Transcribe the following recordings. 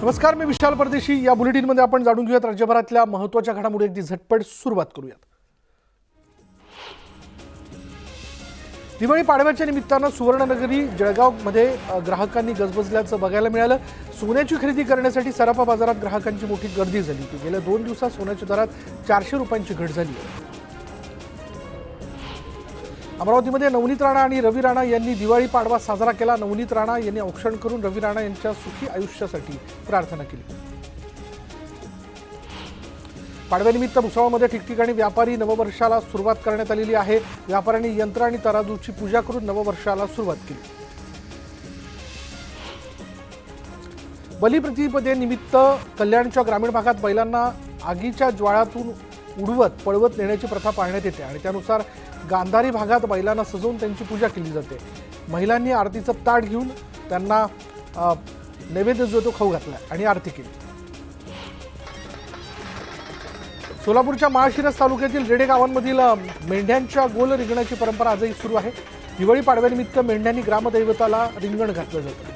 नमस्कार, मी विशाल परदेशी। या बुलेटिनमध्ये आपण जाणून घेऊयात राज्यभरातल्या महत्त्वाच्या घडामोडी। अगदी झटपट सुरुवात करूयात। दिवाळी पाडव्याच्या निमित्तानं सुवर्णनगरी जळगावमध्ये ग्राहकांनी गजबजल्याचं बघायला मिळालं। सोन्याची खरेदी करण्यासाठी सराफा बाजारात ग्राहकांची मोठी गर्दी झाली होती। गेल्या 2 दिवसात सोन्याच्या दरात 400 रुपयांची घट झाली आहे। अमरावतीमध्ये नवनीत राणा आणि रवी राणा यांनी दिवाळी पाडवा साजरा केला। नवनीत राणा यांनी औक्षण करून रवी राणा यांच्या सुखी आयुष्यासाठी प्रार्थना केली। पाडव्यानिमित्त भुसावळमध्ये ठिकठिकाणी व्यापारी नववर्षाला सुरुवात करण्यात आलेली आहे। व्यापाऱ्यांनी यंत्र आणि तराजूची पूजा करून नववर्षाला सुरुवात केली। बलिप्रतिपदेनिमित्त कल्याणच्या ग्रामीण भागात बैलांना आगीच्या ज्वाळातून उडवत पळवत नेण्याची प्रथा पाळण्यात येते आणि त्यानुसार गांधारी भागात बैलांना सजवून त्यांची पूजा केली जाते। महिलांनी आरतीचं ताट घेऊन त्यांना नैवेद्य जो तो खाऊ घातला आणि आरती केली। सोलापूरच्या माळशिरस तालुक्यातील रेडे गावांमधील मेंढ्यांच्या गोल रिंगणाची परंपरा आजही सुरू आहे। दिवाळी पाडव्यानिमित्त मेंढ्यांनी ग्रामदैवताला रिंगण घातलं जातं।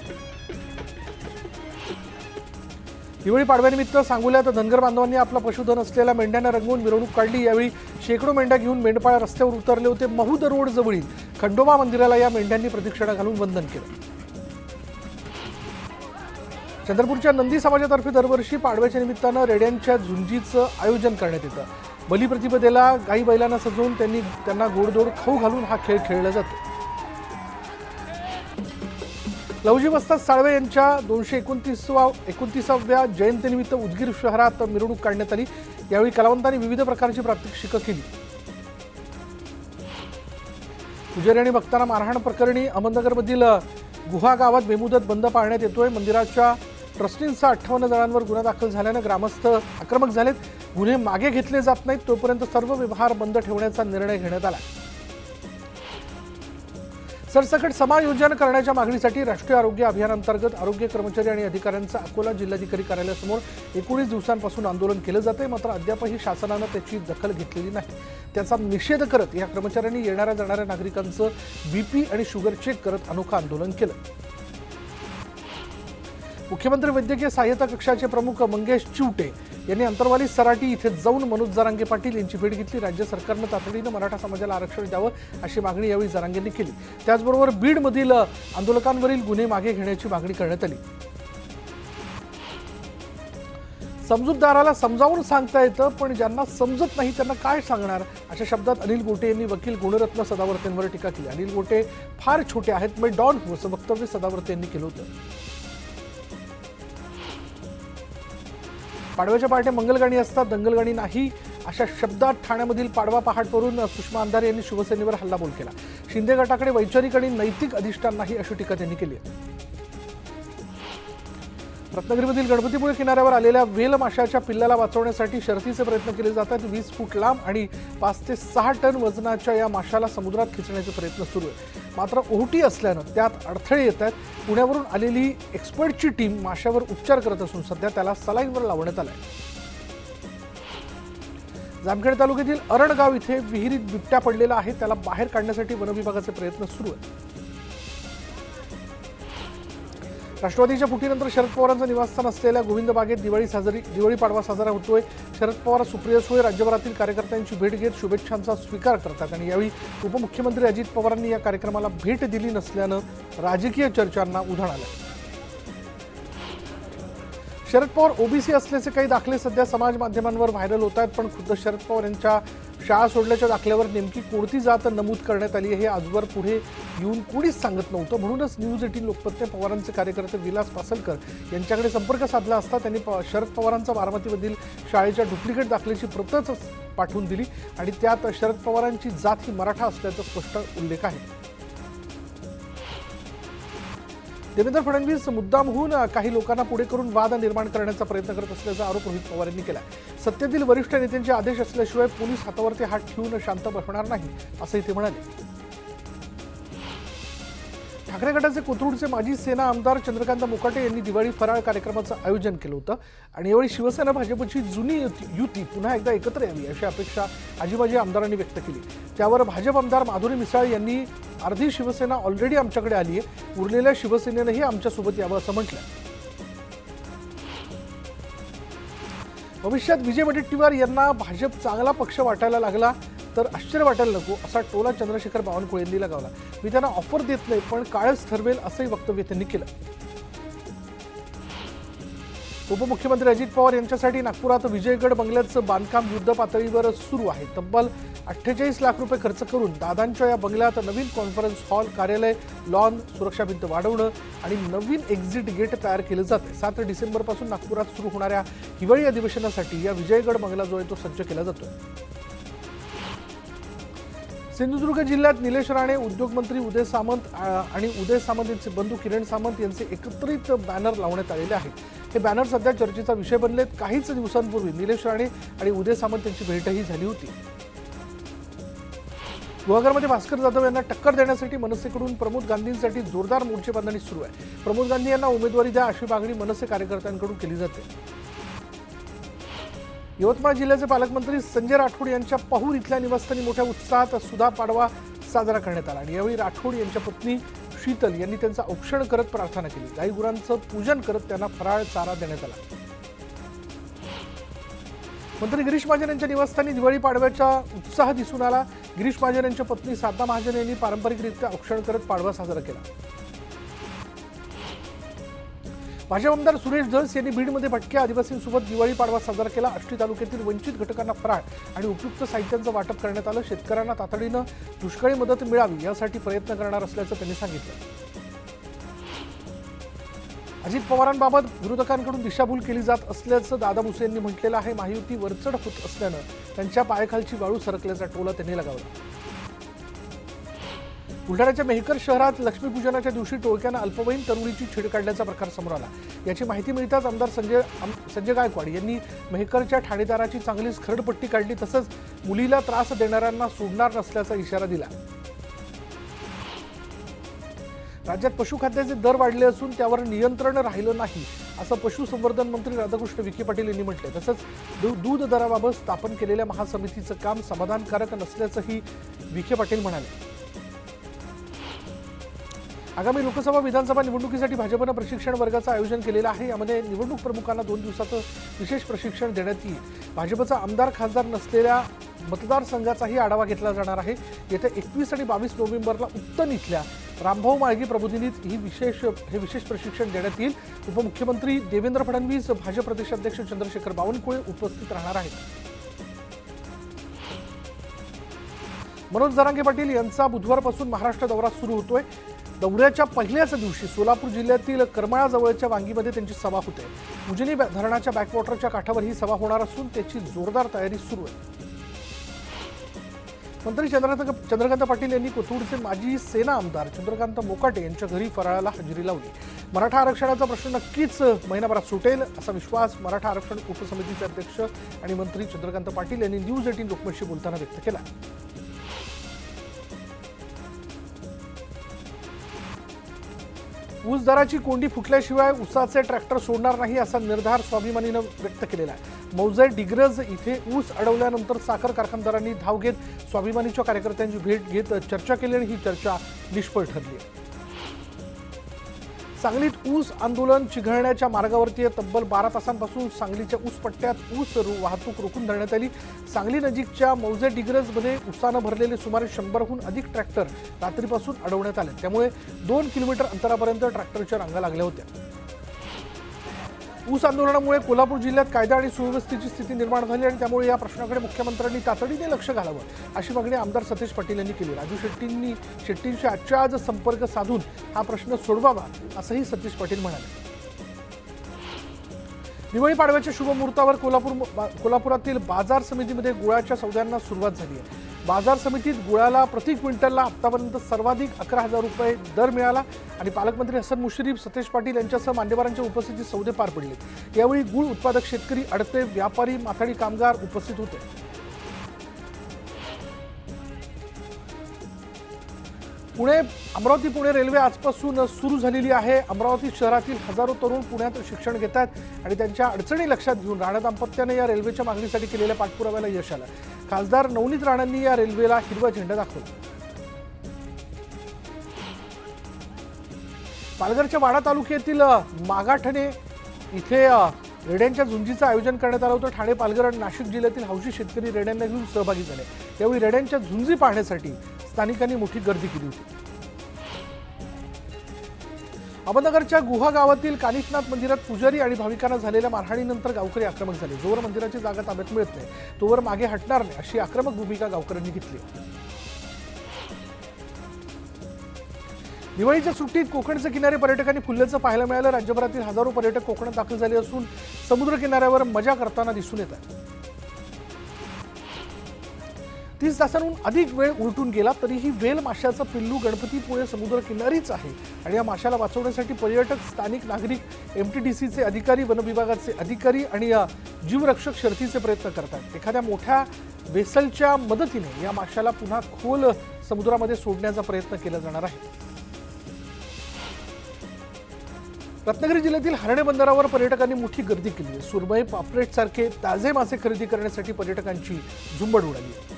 दिवाळी पाडव्यानिमित्त सांगोल्यात धनगर बांधवांनी आपला पशुधन असलेल्या मेंढ्यांना रंगवून मिरवणूक काढली। यावेळी शेकडो मेंढ्या घेऊन मेंढपाळ रस्त्यावर उतरले होते। महूद रोड जवळील खंडोबा मंदिराला या मेंढ्यांनी प्रदक्षिणा घालून वंदन केलं। चंद्रपूरच्या नंदी समाजातर्फे दरवर्षी पाडव्याच्या निमित्तानं रेड्यांच्या झुंजीचं आयोजन करण्यात येतं। बलिप्रतिपदेला गाई बैलांना सजवून त्यांना गोडधोड खाऊ घालून हा खेळ खेळला जातो। लवजी वस्ताद साळवे यांच्या 229व्या जयंतीनिमित्त उदगीर शहरात मिरवणूक काढण्यात आली। यावेळी कलावंतांनी विविध प्रकारची प्रात्यक्षिकं केली। पुजारी आणि भक्तांना मारहाण प्रकरणी अहमदनगरमधील गुहा गावात बेमुदत बंद पाळण्यात येतोय। मंदिराच्या ट्रस्टींसह 58 जणांवर गुन्हा दाखल झाल्यानं ग्रामस्थ आक्रमक झालेत। गुन्हे मागे घेतले जात नाहीत तोपर्यंत सर्व व्यवहार बंद ठेवण्याचा निर्णय घेण्यात आला। सरसकट समायोजन करण्याच्या मागणीसाठी राष्ट्रीय आरोग्य अभियानांतर्गत आरोग्य कर्मचारी आणि अधिकाऱ्यांचं अकोला जिल्हाधिकारी कार्यालयासमोर 19 दिवसांपासून आंदोलन केलं जातंय। मात्र अद्यापही शासनानं त्याची दखल घेतलेली नाही। त्याचा निषेध करत या कर्मचाऱ्यांनी येणाऱ्या जाणाऱ्या नागरिकांचं बीपी आणि शुगर चेक करत अनोखं आंदोलन केलं। मुख्यमंत्री वैद्यकीय सहाय्यता कक्षाचे प्रमुख मंगेश चिवटे यांनी अंतरवाली सराटी इथे जाऊन मनोज जरांगे पाटील यांची भेट घेतली। राज्य सरकारनं तातडीनं मराठा समाजाला आरक्षण द्यावं अशी मागणी यावेळी जरांगेंनी केली। त्याचबरोबर बीडमधील आंदोलकांवरील गुन्हे मागे घेण्याची मागणी करण्यात आली। समजूतदाराला समजावून सांगता येतं, पण ज्यांना समजत नाही त्यांना काय सांगणार, अशा शब्दात अनिल गोटे यांनी वकील गुणरत्न सदावर्तेंवर टीका केली। अनिल गोटे फार छोटे आहेत, मी डॉन हूं असं वक्तव्य सदावर्ते यांनी केलं होतं। पाडव्याच्या पहाटे मंगलगाणी असतात, दंगलगाणी नाही, अशा शब्दात ठाण्यामधील पाडवा पहाटवरून सुषमा अंधारे यांनी शिवसेनेवर हल्लाबोल केला। शिंदे गटाकडे वैचारिक आणि नैतिक अधिष्ठान नाही अशी टीका त्यांनी केली आहे। रत्नागिरीमधील गणपतीपुळे किनाऱ्यावर आलेल्या वेल माशाच्या पिल्लाला वाचवण्यासाठी शर्थीचे प्रयत्न केले जातात। 20 फूट लांब आणि 5 ते 6 टन वजनाच्या या माशाला समुद्रात खेचण्याचे प्रयत्न सुरू आहे। मात्र ओहोटी असल्यानं त्यात अडथळे येत आहेत। पुण्यावरून आलेली एक्सपर्टची टीम माशावर उपचार करत असून सध्या त्याला सलाईनवर लावण्यात आलाय। जामखेड तालुक्यातील अरणगाव इथे विहिरीत बिबट्या पडलेला आहे, त्याला बाहेर काढण्यासाठी वनविभागाचे प्रयत्न सुरू आहेत। राष्ट्रवादीच्या फुटीनंतर शरद पवारांचं निवासस्थान असलेल्या गोविंद बागेत दिवाळी पाडवा साजरा होतोय। शरद पवार सुप्रिया सुळे राज्यभरातील कार्यकर्त्यांची भेट घेत शुभेच्छांचा स्वीकार करतात आणि यावेळी उपमुख्यमंत्री अजित पवारांनी या कार्यक्रमाला भेट दिली नसल्यानं राजकीय चर्चांना उधाण आलं। शरद पवार ओबीसी असल्याचे काही दाखले सध्या समाज माध्यमांवर व्हायरल होत आहेत, पण खुद्द शरद पवार यांच्या शाळा सोडल्याच्या दाखल्यावर नेमकी कोणती जात नमूद करण्यात आली हे आजवर पुढे येऊन कोणीच सांगत नव्हतं। म्हणूनच न्यूज 18 लोकमतने पवारांचे कार्यकर्ते विलास पासलकर यांच्याकडे संपर्क साधला असता त्यांनी शरद पवारांचा बारामतीमधील शाळेच्या डुप्लिकेट दाखल्याची प्रतच पाठवून दिली आणि त्यात शरद पवारांची जात ही मराठा असल्याचा स्पष्ट उल्लेख आहे। देवेंद्र फडणवीस मुद्दामहून काही लोकांना पुढे करून वाद निर्माण करण्याचा प्रयत्न करत असल्याचा आरोप रोहित पवार यांनी केला। सत्तेतील वरिष्ठ नेत्यांचे आदेश असल्याशिवाय पोलीस हातावरती हात ठेवून शांत बसणार नाही असंही ते म्हणाले। ठाकरे गटाचे कोथरूडचे माजी सेना आमदार चंद्रकांत मुकाटे यांनी दिवाळी फराळ कार्यक्रमाचं आयोजन केलं होतं आणि यावेळी शिवसेना भाजपची जुनी युती पुन्हा एकदा एकत्र यावी अशी अपेक्षा आजीबाजी आमदारांनी व्यक्त केली। त्यावर भाजप आमदार माधुरी मिसाळ यांनी अर्धी शिवसेना ऑलरेडी आमच्याकडे आली आहे, उरलेल्या शिवसेनेनंही आमच्यासोबत यावं असं म्हटलं। भविष्यात विजय वडेट्टीवार यांना भाजप चांगला पक्ष वाटायला लागला तर आश्चर्य वाटायला नको असा टोला चंद्रशेखर बावनकुळे यांनी लगावला. मी त्यांना ऑफर देत नाही पण काळच ठरवेल असंही वक्तव्य त्यांनी केलं. उपमुख्यमंत्री अजित पवार यांच्यासाठी नागपुरात विजयगड बंगल्याचं बांधकाम युद्ध पातळीवर सुरू आहे. तब्बल 48 लाख रुपये खर्च करून दादांच्या या बंगल्यात नवीन कॉन्फरन्स हॉल, कार्यालय, लॉन, सुरक्षा भिंत वाढवणं आणि नवीन एक्झिट गेट तयार केलं जातं. 7 डिसेंबरपासून नागपुरात सुरू होणाऱ्या हिवाळी अधिवेशनासाठी या विजयगड बंगला जो आहे तो सज्ज केला जातो. सिंधुदुर्ग जिल्ह्यात निलेश राणे, उद्योगमंत्री उदय सामंत आणि उदय सामंत यांचे बंधू किरण सामंत यांचे एकत्रित बॅनर लावण्यात आलेले आहेत. हे बॅनर सध्या चर्चेचा विषय बनलेत. काहीच दिवसांपूर्वी निलेश राणे आणि उदय सामंत यांची भेटही झाली होती. गुहागरमध्ये भास्कर जाधव यांना टक्कर देण्यासाठी मनसेकडून प्रमोद गांधींसाठी जोरदार मोर्चेबांधणी सुरू आहे. प्रमोद गांधी यांना उमेदवारी द्या अशी मागणी मनसे कार्यकर्त्यांकडून केली जाते. यवतमाळ जिल्ह्याचे पालकमंत्री संजय राठोड यांच्या पाहूर इथल्या निवासस्थानी मोठ्या उत्साहात सुधा पाडवा साजरा करण्यात आला आणि यावेळी राठोड यांच्या पत्नी शीतल यांनी त्यांचा औक्षण करत प्रार्थना केली. गाई गुरांचं पूजन करत त्यांना फराळ चारा देण्यात आला. मंत्री गिरीश महाजन यांच्या निवासस्थानी दिवाळी पाडव्याचा उत्साह दिसून आला. गिरीश महाजन यांच्या पत्नी साधना महाजन यांनी पारंपरिकरित्या औक्षण करत पाडवा साजरा केला. भाजप आमदार सुरेश धस यांनी बीडमध्ये भटक्या आदिवासींसोबत दिवाळी पाडवा साजरा केला. आष्टी तालुक्यातील वंचित घटकांना फराळ आणि उपयुक्त साहित्यांचं वाटप करण्यात आलं. शेतकऱ्यांना तातडीनं दुष्काळी मदत मिळावी यासाठी प्रयत्न करणार असल्याचं त्यांनी सांगितलं. अजित पवारांबाबत विरोधकांकडून दिशाभूल केली जात असल्याचं दादा भुसे यांनी म्हटलेलं आहे. महायुती वरचढ होत असल्यानं त्यांच्या पायाखालची वाळू सरकल्याचा टोला त्यांनी लगावला. बुलढाण्याच्या मेहकर शहरात लक्ष्मीपूजनाच्या दिवशी टोळक्यानं अल्पवयीन तरुणीची छेड काढल्याचा प्रकार समोर आला. याची माहिती मिळताच आमदार संजय गायकवाड यांनी मेहकरच्या ठाणेदाराची चांगलीच खरडपट्टी काढली. तसंच मुलीला त्रास देणाऱ्यांना सोडणार नसल्याचा इशारा दिला. राज्यात पशुखाद्याचे दर वाढले असून त्यावर नियंत्रण राहिलं नाही असं पशुसंवर्धन मंत्री राधाकृष्ण विखे पाटील यांनी म्हटलं. तसंच दूध दराबाबत स्थापन केलेल्या महासमितीचं काम समाधानकारक नसल्याचंही विखे पाटील म्हणाले. आगामी लोकसभा विधानसभा निवडणुकीसाठी भाजपनं प्रशिक्षण वर्गाचं आयोजन केलेलं आहे. यामध्ये निवडणूक प्रमुखांना 2 दिवसाचं विशेष प्रशिक्षण देण्यात येईल. भाजपचा आमदार खासदार नसलेल्या मतदारसंघाचाही आढावा घेतला जाणार आहे. येत्या 21 आणि 22 नोव्हेंबरला उत्तन इथल्या रामभाऊ माळगी प्रबोधिनीत हे विशेष प्रशिक्षण देण्यात येईल. उपमुख्यमंत्री देवेंद्र फडणवीस, भाजप प्रदेशाध्यक्ष चंद्रशेखर बावनकुळे उपस्थित राहणार आहेत. मनोज जरांगे पाटील यांचा बुधवारपासून महाराष्ट्र दौरा सुरू होतोय. दौऱ्याच्या पहिल्याच दिवशी सोलापूर जिल्ह्यातील करमाळाजवळच्या वांगीमध्ये त्यांची सभा होते. उजनी धरणाच्या बॅकवॉटरच्या काठावर ही सभा होणार असून त्याची जोरदार तयारी सुरू आहे. मंत्री चंद्रकांत पाटील यांनी कोथरूडचे माजी सेना आमदार चंद्रकांत मोकाटे यांच्या घरी फराळाला हजेरी लावली. मराठा आरक्षणाचा प्रश्न नक्कीच महिनाभरात सुटेल असा विश्वास मराठा आरक्षण उपसमितीचे अध्यक्ष आणि मंत्री चंद्रकांत पाटील यांनी न्यूज 18 लोकमतशी बोलताना व्यक्त केला. ऊस दराची कोंडी फुटल्याशिवाय ऊसाचे ट्रॅक्टर सोडणार नाही असा निर्धार स्वाभिमानीनं व्यक्त केलेला आहे. मौजे डिग्रज इथे ऊस अडवल्यानंतर साखर कारखानदारांनी धाव घेत स्वाभिमानीच्या कार्यकर्त्यांची भेट घेत चर्चा केली आणि ही चर्चा निष्फळ ठरली आहे. सांगलीत ऊस आंदोलन चिघळण्याच्या मार्गावरती तब्बल 12 तासांपासून सांगलीच्या ऊस पट्ट्यात ऊस वाहतूक रोखून धरण्यात आली. सांगली नजीकच्या मौजे डिग्रजमध्ये ऊसानं भरलेले सुमारे 100हून अधिक ट्रॅक्टर रात्रीपासून अडवण्यात आले. त्यामुळे 2 किलोमीटर अंतरापर्यंत ट्रॅक्टरच्या रांगा लागल्या होत्या. ऊस आंदोलनामुळे कोल्हापूर जिल्ह्यात कायदा आणि सुव्यवस्थेची स्थिती निर्माण झाली आणि त्यामुळे या प्रश्नाकडे मुख्यमंत्र्यांनी तातडीने लक्ष घालावं अशी मागणी आमदार सतीश पाटील यांनी केली. राजू शेट्टींशी आजच्या आज संपर्क साधून हा प्रश्न सोडवावा असंही सतीश पाटील म्हणाले. दिवाळी पाडव्याच्या शुभमुहूर्तावर कोल्हापुरातील बाजार समितीमध्ये गुळाच्या सौद्यांना सुरुवात झाली आहे. बाजार समितीत गुळाला प्रति क्विंटलला आतापर्यंत सर्वाधिक 11,000 रुपये दर मिळाला आणि पालकमंत्री हसन मुश्रीफ, सतेज पाटील यांच्यासह मान्यवरांच्या उपस्थितीत सौदे पार पडले. यावेळी गुळ उत्पादक शेतकरी, अडते व्यापारी, माथाडी कामगार उपस्थित होते. अमरावती पुणे रेल्वे आजपासून सुरू झालेली आहे. अमरावती शहरातील हजारो तरुण पुण्यात शिक्षण घेत आहेत आणि त्यांच्या अडचणी लक्षात घेऊन राणा दाम्पत्याने या रेल्वेच्या मागणीसाठी केलेल्या पाठपुराव्याला यश आलं. खासदार नवनीत राणांनी या रेल्वेला हिरवा झेंडा दाखवला. पालघरच्या वाडा तालुक्यातील मागाठणे इथे रेड्यांच्या झुंजीचं आयोजन करण्यात आलं होतं. ठाणे, पालघर आणि नाशिक जिल्ह्यातील हौशी शेतकरी रेड्यांना घेऊन सहभागी झाले. यावेळी रेड्यांच्या झुंजी पाहण्यासाठी स्थानिकांनी मोठी गर्दी केली होती. अहमदनगरच्या गुहा गावातील कानिफनाथ मंदिरात पुजारी आणि भाविकांना झालेल्या मारहाणीनंतर गावकरी आक्रमक झाले. जोवर मंदिराची जागा ताब्यात मिळत नाही तोवर मागे हटणार नाही अशी आक्रमक भूमिका गावकऱ्यांनी घेतली. दिवाळीच्या सुट्टीत कोकणचे किनारे पर्यटकांनी फुलल्याचं पाहायला मिळालं. राज्यभरातील हजारो पर्यटक कोकणात दाखल झाले असून समुद्र किनाऱ्यावर मजा करताना दिसून येत आहे. 30 तासांहून अधिक वेळ उलटून गेला तरीही वेल माशाचं पिल्लू गणपतीपुळे समुद्र किनारीच आहे आणि या माशाला वाचवण्यासाठी पर्यटक, स्थानिक नागरिक, MTDCचे अधिकारी, वन विभागाचे अधिकारी आणि जीवरक्षक शर्थीचे प्रयत्न करतात. एखाद्या मोठ्या वेसलच्या मदतीने या माशाला पुन्हा खोल समुद्रामध्ये सोडण्याचा प्रयत्न केला जाणार आहे. रत्नागिरी जिल्ह्यातील हर्णे बंदरावर पर्यटकांनी मोठी गर्दी केली आहे. सुरमई, पापलेट सारखे ताजे मासे खरेदी करण्यासाठी पर्यटकांची झुंबड उडाली आहे.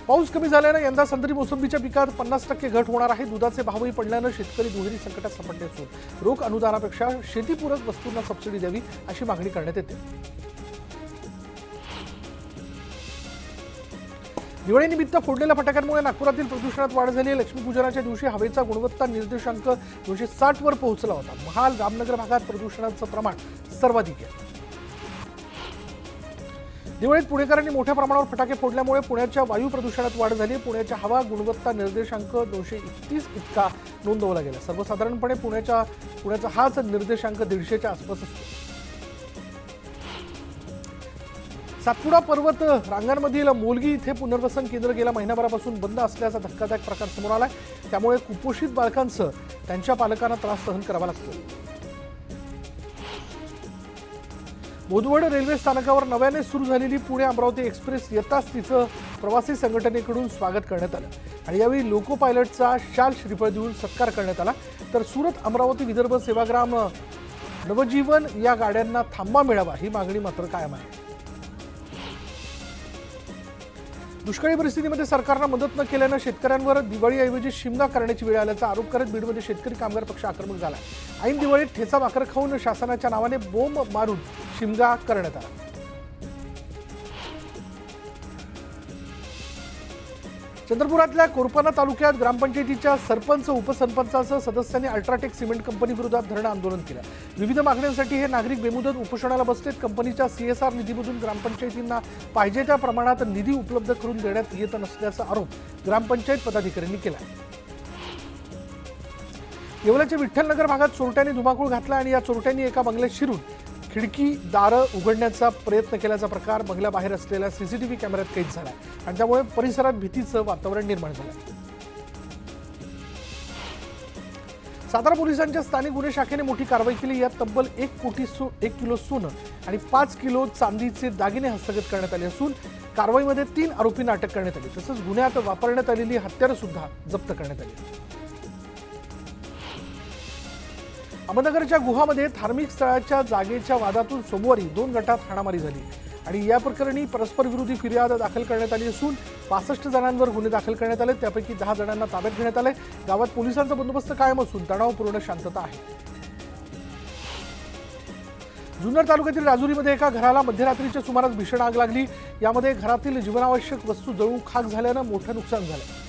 पाऊस कमी झाल्याने यंदा संत्री मोसंबीच्या पिकात 50% घट होणार आहे. दुधाचे भावही पडल्यानं शेतकरी दुहेरी संकटात सापडले असून रोख अनुदानापेक्षा शेतीपूरक वस्तूंना सबसिडी द्यावी अशी मागणी करण्यात येते. दिवाळीनिमित्त फोडलेल्या फटाक्यांमुळे नागपुरातील प्रदूषणात वाढ झाली आहे. लक्ष्मीपूजनाच्या दिवशी हवेचा गुणवत्ता निर्देशांक 260 वर पोहोचला होता. महाल, रामनगर भागात प्रदूषणाचं प्रमाण सर्वाधिक आहे. दिवाळीत पुणेकरांनी मोठ्या प्रमाणावर फटाके फोडल्यामुळे पुण्याच्या वायू प्रदूषणात वाढ झाली. पुण्याच्या हवा गुणवत्ता निर्देशांक 231 इतका नोंदवला गेला. सर्वसाधारणपणे पुण्याचा हाच निर्देशांक 150च्या आसपास असतो. सातपुडा पर्वत रांगांमधील मोलगी इथे पुनर्वसन केंद्र गेल्या महिनाभरापासून बंद असल्याचा धक्कादायक प्रकार समोर आलाय. त्यामुळे कुपोषित बालकांसह त्यांच्या पालकांना त्रास सहन करावा लागतो. मुदवड रेल्वे स्थानकावर नव्याने सुरू झालेली पुणे अमरावती एक्सप्रेस येताच तिचं प्रवासी संघटनेकडून स्वागत करण्यात आलं आणि यावेळी लोको पायलटचा शाल श्रीफळ देऊन सत्कार करण्यात आला. तर सुरत, अमरावती, विदर्भ, सेवाग्राम, नवजीवन या गाड्यांना थांबा मिळावा ही मागणी मात्र कायम आहे. दुष्काळी परिस्थितीमध्ये सरकारनं मदत न केल्यानं शेतकऱ्यांवर दिवाळीऐवजी शिमगा करण्याची वेळ आल्याचा आरोप करत बीडमध्ये शेतकरी कामगार पक्ष आक्रमक झाला. ऐन दिवाळीत ठेचा भाकर खाऊन शासनाच्या नावाने बोंब मारून शिमगा करण्यात आला. चंद्रपुरातल्या कोरपाना तालुक्यात ग्रामपंचायतीच्या सरपंच, उपसरपंचासह सदस्यांनी अल्ट्राटेक सिमेंट कंपनी विरोधात धरणं आंदोलन केलं. विविध मागण्यांसाठी हे नागरिक बेमुदत उपोषणाला बसलेत. कंपनीच्या CSR निधीमधून ग्रामपंचायतींना पाहिजे त्या प्रमाणात निधी उपलब्ध करून देण्यात येत नसल्याचा आरोप ग्रामपंचायत पदाधिकाऱ्यांनी केला. येवल्याच्या विठ्ठलनगर भागात चोरट्यांनी धुमाकूळ घातला आणि या चोरट्यांनी एका बंगल्यात शिरून खिडकी, दारं उघडण्याचा प्रयत्न केल्याचा प्रकार बंगल्याबाहेर असलेल्या CCTV कॅमेऱ्यात कैद झाला आणि त्यामुळे परिसरात भीतीचं वातावरण निर्माण झालं. सातारा पोलिसांच्या स्थानिक गुन्हे शाखेने मोठी कारवाई केली. यात तब्बल 1 किलो सोनं आणि 5 किलो चांदीचे दागिने हस्तगत करण्यात आले असून कारवाईमध्ये 3 आरोपींना अटक करण्यात आली. तसंच गुन्ह्यात वापरण्यात आलेली हत्यारं सुद्धा जप्त करण्यात आली. अहमदनगरच्या गुहामध्ये धार्मिक स्थळाच्या जागेच्या वादातून सोमवारी 2 गटात हाणामारी झाली आणि या प्रकरणी परस्पर विरोधी फिर्याद दाखल करण्यात आली असून 65 जणांवर गुन्हे दाखल करण्यात आले. त्यापैकी 10 जणांना ताब्यात घेण्यात आले. गावात पोलिसांचा बंदोबस्त कायम असून तणावपूर्ण शांतता आहे. जुन्नर तालुक्यातील राजुरीमध्ये एका घराला मध्यरात्रीच्या सुमारास भीषण आग लागली. यामध्ये घरातील जीवनावश्यक वस्तू जळून खाक झाल्यानं मोठं नुकसान झालं.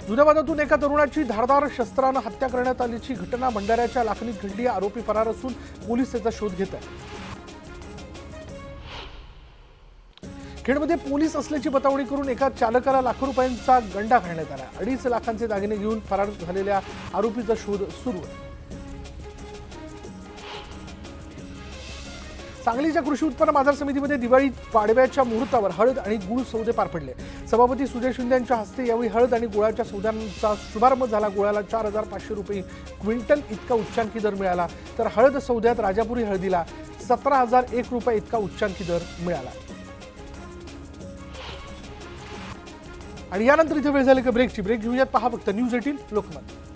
जुन्या वादातून एका तरुणाची धारदार शस्त्रानं हत्या करण्यात आल्याची घटना भंडाऱ्याच्या लाखनीत घडली. आरोपी फरार असून पोलीस त्याचा शोध घेत आहेत. खेडमध्ये पोलीस असल्याची बतावणी करून एका चालकाला लाखो रुपयांचा गंडा घालण्यात आला. 2.5 लाखांचे दागिने घेऊन फरार झालेल्या आरोपीचा शोध सुरू आहे. सांगलीच्या कृषी उत्पन्न बाजार समितीमध्ये दिवाळी पाडव्याच्या मुहूर्तावर हळद आणि गुळ सौदे पार पडले. सभापती सुजय शिंदे यांच्या हस्ते यावेळी हळद आणि गुळाच्या सौद्यांचा शुभारंभ झाला. गुळाला 4,500 रुपये क्विंटल इतका उच्चांकी दर मिळाला, तर हळद सौद्यात राजापुरी हळदीला 17,001 रुपये इतका उच्चांकी दर मिळाला. आणि यानंतर इथे वेळ झाली का ब्रेकची. ब्रेक घेऊयात. पहा फक्त न्यूज 18 लोकमत.